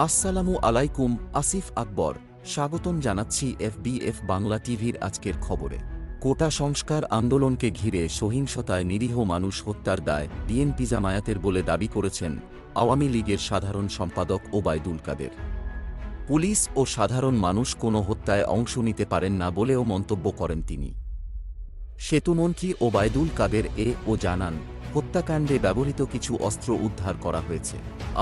আসসালামু আলাইকুম। আসিফ আকবর স্বাগতম জানাচ্ছি এফবিএফ বাংলা টিভির আজকের খবরে। কোটা সংস্কার আন্দোলনকে ঘিরে সহিংসতায় নিরীহ মানুষ হত্যার দায় বিএনপি জামায়াতের বলে দাবি করেছেন আওয়ামী লীগের সাধারণ সম্পাদক ওবায়দুল কাদের। পুলিশ ও সাধারণ মানুষ কোনো হত্যায় অংশ নিতে পারেন না বলেও মন্তব্য করেন তিনি। সেতুমন্ত্রী ওবায়দুল কাদের ও জানান, হত্যাকাণ্ডে ব্যবহৃত কিছু অস্ত্র উদ্ধার করা হয়েছে।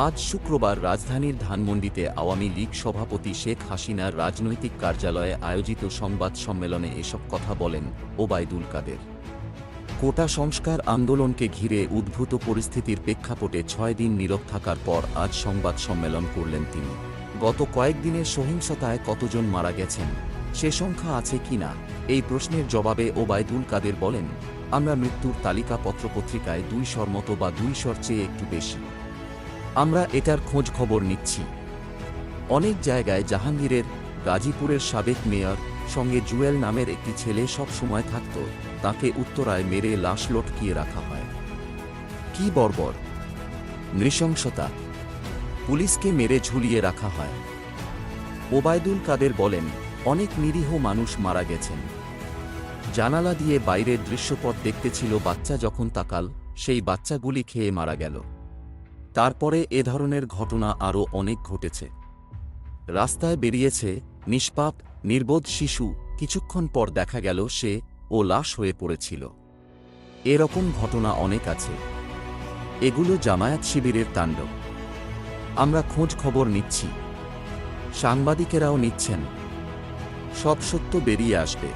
আজ শুক্রবার রাজধানীর ধানমন্ডিতে আওয়ামী লীগ সভাপতি শেখ হাসিনার রাজনৈতিক কার্যালয়ে আয়োজিত সংবাদ সম্মেলনে এসব কথা বলেন ওবায়দুল কাদের। কোটা সংস্কার আন্দোলনকে ঘিরে উদ্ভূত পরিস্থিতির প্রেক্ষাপটে ৬ দিন নীরব থাকার পর আজ সংবাদ সম্মেলন করলেন তিনি। গত কয়েকদিনের সহিংসতায় কতজন মারা গেছেন, সে সংখ্যা আছে কিনা, এই প্রশ্নের জবাবে ওবায়দুল কাদের বলেন, আমরা মৃত্যুর তালিকা পত্রপত্রিকায় ২০০ মতো বা ২০০-র চেয়ে একটু বেশি। আমরা এটার খোঁজ খবর নিচ্ছি। অনেক জায়গায় জাহাঙ্গীরের, গাজীপুরের সাবেক মেয়র সঙ্গে জুয়েল নামের একটি ছেলে সব সময় থাকত, তাকে উত্তরায় মেরে লাশ লটকিয়ে রাখা হয়। কি বর্বর নৃশংসতা! পুলিশকে মেরে ঝুলিয়ে রাখা হয়। ওবায়দুল কাদের বলেন, অনেক নিরীহ মানুষ মারা গেছেন। জানালা দিয়ে বাইরের দৃশ্যপট দেখতে ছিল, বাচ্চা যখন তাকাল সেই বাচ্চা গুলি খেয়ে মারা গেল। তারপরে এ ধরনের ঘটনা আরও অনেক ঘটেছে। রাস্তায় বেরিয়েছে নিষ্পাপ নির্বোধ শিশু, কিছুক্ষণ পর দেখা গেল সে লাশ হয়ে পড়েছিল। এরকম ঘটনা অনেক আছে। এগুলো জামায়াত শিবিরের তাণ্ডব। আমরা খোঁজ খবর নিচ্ছি, সাংবাদিকেরাও নিচ্ছেন। সব সত্য বেরিয়ে আসবে।